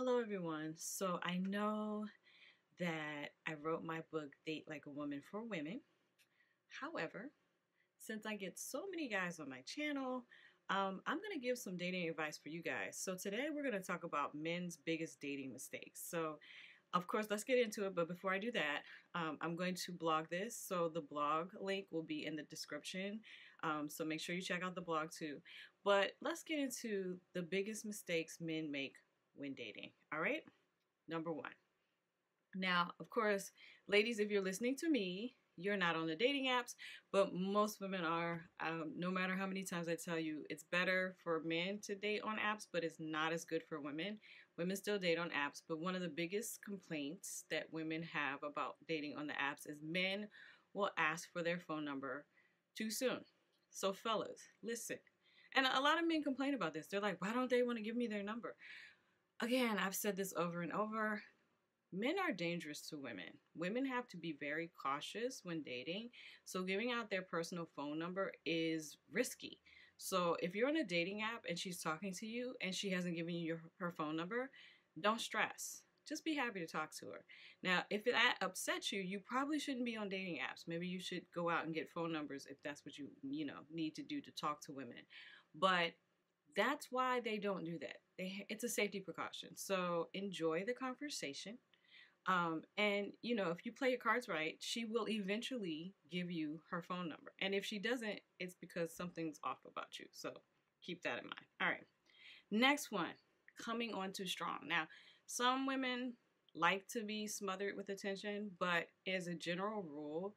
Hello, everyone. So I know that I wrote my book, Date Like a Woman for Women. However, since I get so many guys on my channel, I'm going to give some dating advice for you guys. So today we're going to talk about men's biggest dating mistakes. So, of course, let's get into it. But before I do that, I'm going to blog this. So the blog link will be in the description. So make sure you check out the blog too. But let's get into the biggest mistakes men make when dating. All right. Number one. Now, of course, ladies, if you're listening to me, you're not on the dating apps, but most women are. No matter how many times I tell you, it's better for men to date on apps, but it's not as good for women. Women still date on apps, but one of the biggest complaints that women have about dating on the apps is men will ask for their phone number too soon. So, fellas, listen. And a lot of men complain about this. They're like, why don't they want to give me their number? Again, I've said this over and over. Men are dangerous to women. Women have to be very cautious when dating. So giving out their personal phone number is risky. So if you're on a dating app and she's talking to you and she hasn't given you her phone number, don't stress. Just be happy to talk to her. Now, if that upsets you, you probably shouldn't be on dating apps. Maybe you should go out and get phone numbers if that's what you need to do to talk to women. But that's why they don't do that. It's a safety precaution. So enjoy the conversation. And if you play your cards right, she will eventually give you her phone number. And if she doesn't, it's because something's off about you. So keep that in mind. All right. Next one, coming on too strong. Now, some women like to be smothered with attention, but as a general rule,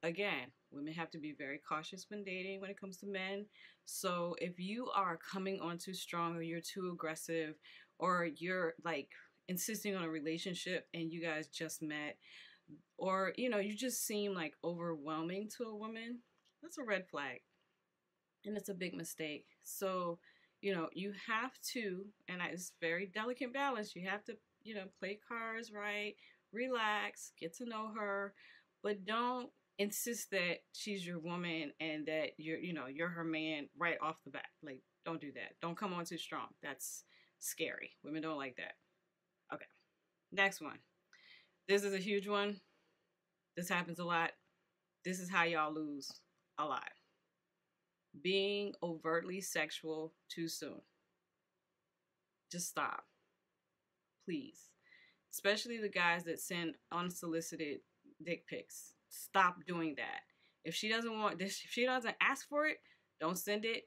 again, women have to be very cautious when dating when it comes to men. So if you are coming on too strong or you're too aggressive or you're like insisting on a relationship and you guys just met or you just seem like overwhelming to a woman, that's a red flag and it's a big mistake. So you have to, and it's very delicate balance, you have to play cards right, relax, get to know her, but don't insist that she's your woman and that you're her man right off the bat. Like, don't do that. Don't come on too strong. That's scary. Women don't like that. Okay. Next one. This is a huge one. This happens a lot. This is how y'all lose a lot. Being overtly sexual too soon. Just stop. Please. Especially the guys that send unsolicited dick pics. Stop doing that. If she doesn't ask for it, don't send it.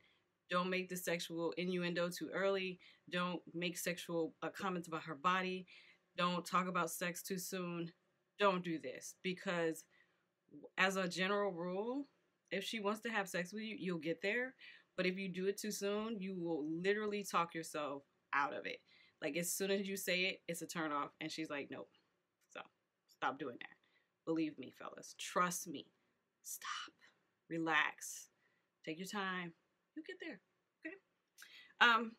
Don't make the sexual innuendo too early. Don't make sexual comments about her body. Don't talk about sex too soon. Don't do this, because as a general rule, if she wants to have sex with you, you'll get there. But if you do it too soon, you will literally talk yourself out of it. Like, as soon as you say it, it's a turn off. And she's like, nope. So stop doing that. Believe me, fellas. Trust me. Stop. Relax. Take your time. You'll get there. Okay?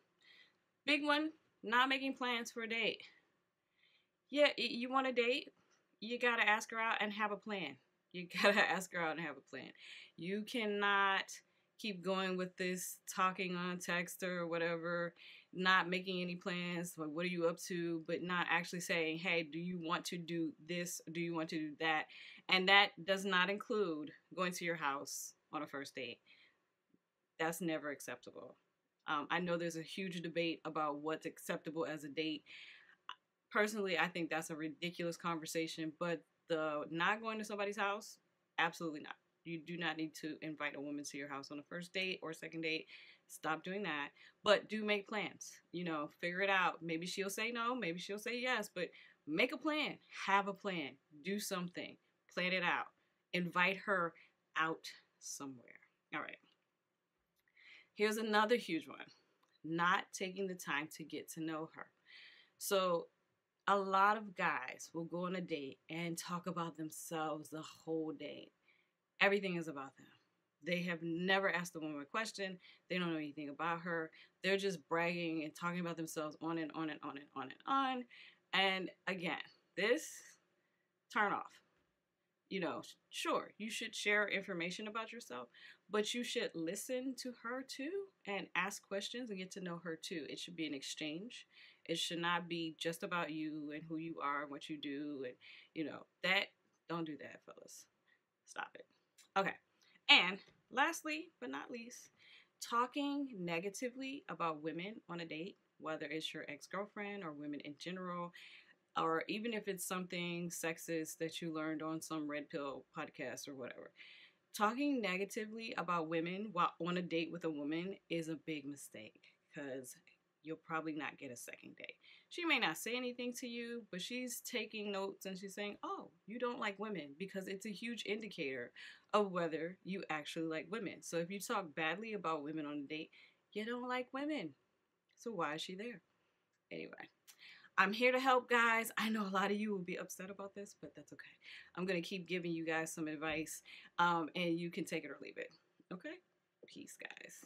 Big one, not making plans for a date. Yeah, you want a date? You gotta ask her out and have a plan. You gotta ask her out and have a plan. You cannot keep going with this talking on text or whatever, not making any plans, like what are you up to, but not actually saying, hey, do you want to do this? Do you want to do that? And that does not include going to your house on a first date. That's never acceptable. I know there's a huge debate about what's acceptable as a date. Personally, I think that's a ridiculous conversation, but the not going to somebody's house, absolutely not. You do not need to invite a woman to your house on a first date or second date. Stop doing that. But do make plans. Figure it out. Maybe she'll say no. Maybe she'll say yes. But make a plan. Have a plan. Do something. Plan it out. Invite her out somewhere. All right. Here's another huge one. Not taking the time to get to know her. So a lot of guys will go on a date and talk about themselves the whole date. Everything is about them. They have never asked the woman a question. They don't know anything about her. They're just bragging and talking about themselves on and on and on and on and on. And again, this, turn off. Sure, you should share information about yourself, but you should listen to her too and ask questions and get to know her too. It should be an exchange. It should not be just about you and who you are and what you do. And, that, don't do that, fellas. Stop it. Okay. And lastly, but not least, talking negatively about women on a date, whether it's your ex girlfriend or women in general, or even if it's something sexist that you learned on some red pill podcast or whatever. Talking negatively about women while on a date with a woman is a big mistake because you'll probably not get a second date. She may not say anything to you, but she's taking notes and she's saying, oh, you don't like women, because it's a huge indicator of whether you actually like women. So if you talk badly about women on a date, you don't like women. So why is she there? Anyway, I'm here to help, guys. I know a lot of you will be upset about this, but that's okay. I'm going to keep giving you guys some advice, and you can take it or leave it. Okay? Peace, guys.